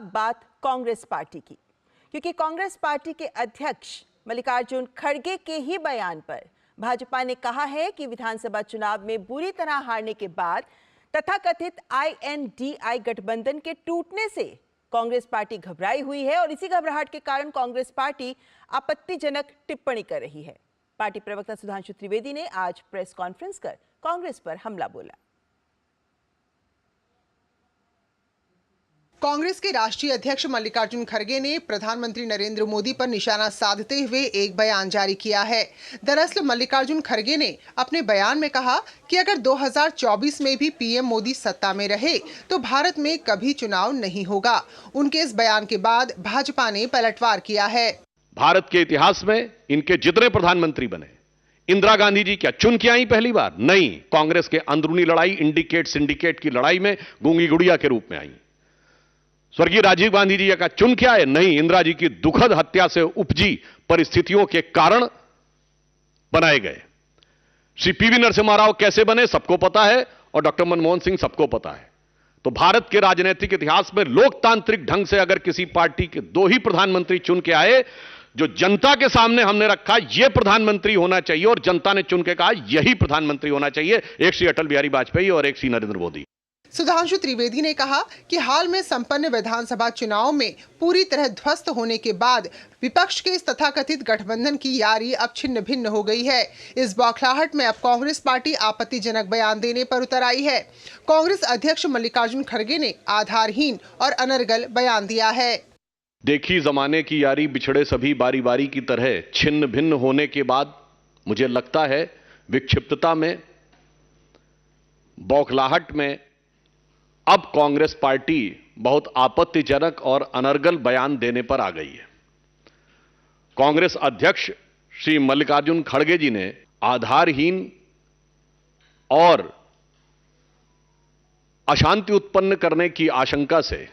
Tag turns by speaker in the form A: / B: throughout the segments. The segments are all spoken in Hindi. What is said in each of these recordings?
A: अब बात कांग्रेस पार्टी की, क्योंकि कांग्रेस पार्टी के अध्यक्ष मल्लिकार्जुन खड़गे के ही बयान पर भाजपा ने कहा है कि विधानसभा चुनाव में बुरी तरह हारने के बाद तथाकथित INDI गठबंधन के टूटने से कांग्रेस पार्टी घबराई हुई है और इसी घबराहट के कारण कांग्रेस पार्टी आपत्तिजनक टिप्पणी कर रही है। पार्टी प्रवक्ता सुधांशु त्रिवेदी ने आज प्रेस कॉन्फ्रेंस कर कांग्रेस पर हमला बोला।
B: कांग्रेस के राष्ट्रीय अध्यक्ष मल्लिकार्जुन खड़गे ने प्रधानमंत्री नरेंद्र मोदी पर निशाना साधते हुए एक बयान जारी किया है। दरअसल मल्लिकार्जुन खड़गे ने अपने बयान में कहा कि अगर 2024 में भी पीएम मोदी सत्ता में रहे तो भारत में कभी चुनाव नहीं होगा। उनके इस बयान के बाद भाजपा ने पलटवार किया है।
C: भारत के इतिहास में इनके जितने प्रधानमंत्री बने, इंदिरा गांधी जी क्या चुन के आई पहली बार? नहीं, कांग्रेस के अंदरूनी लड़ाई, इंडिकेट सिंडिकेट की लड़ाई में गूंगी गुड़िया के रूप में आई। स्वर्गीय राजीव गांधी जी का चुन के आए? नहीं, इंदिरा जी की दुखद हत्या से उपजी परिस्थितियों के कारण बनाए गए। श्री पीवी नरसिम्हा राव कैसे बने सबको पता है और डॉक्टर मनमोहन सिंह सबको पता है। तो भारत के राजनीतिक इतिहास में लोकतांत्रिक ढंग से अगर किसी पार्टी के दो ही प्रधानमंत्री चुन के आए, जो जनता के सामने हमने रखा यह प्रधानमंत्री होना चाहिए और जनता ने चुन के कहा यही प्रधानमंत्री होना चाहिए, एक श्री अटल बिहारी वाजपेयी और एक श्री नरेंद्र मोदी।
B: सुधांशु त्रिवेदी ने कहा कि हाल में संपन्न विधानसभा चुनाव में पूरी तरह ध्वस्त होने के बाद विपक्ष के इस तथाकथित गठबंधन की यारी अब छिन्न भिन्न हो गई है। इस बौखलाहट में अब कांग्रेस पार्टी आपत्तिजनक बयान देने पर उतर आई है। कांग्रेस अध्यक्ष मल्लिकार्जुन खड़गे ने आधारहीन और अनर्गल बयान दिया है।
C: देखी जमाने की यारी बिछड़े सभी बारी बारी की तरह छिन्न भिन्न होने के बाद मुझे लगता है विक्षिप्तता में, बौखलाहट में अब कांग्रेस पार्टी बहुत आपत्तिजनक और अनर्गल बयान देने पर आ गई है। कांग्रेस अध्यक्ष श्री मल्लिकार्जुन खड़गे जी ने आधारहीन और अशांति उत्पन्न करने की आशंका से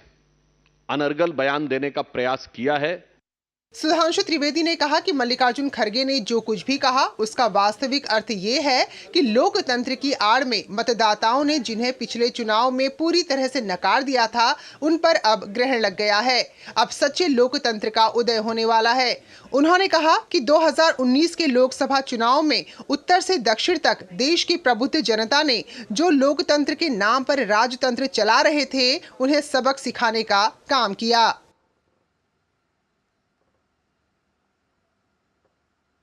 C: अनर्गल बयान देने का प्रयास किया है।
B: सुधांशु त्रिवेदी ने कहा कि मल्लिकार्जुन खड़गे ने जो कुछ भी कहा उसका वास्तविक अर्थ ये है कि लोकतंत्र की आड़ में मतदाताओं ने जिन्हें पिछले चुनाव में पूरी तरह से नकार दिया था उन पर अब ग्रहण लग गया है। अब सच्चे लोकतंत्र का उदय होने वाला है। उन्होंने कहा कि 2019 के लोकसभा चुनाव में उत्तर से दक्षिण तक देश की प्रबुद्ध जनता ने जो लोकतंत्र के नाम पर राजतंत्र चला रहे थे उन्हें सबक सिखाने का काम किया।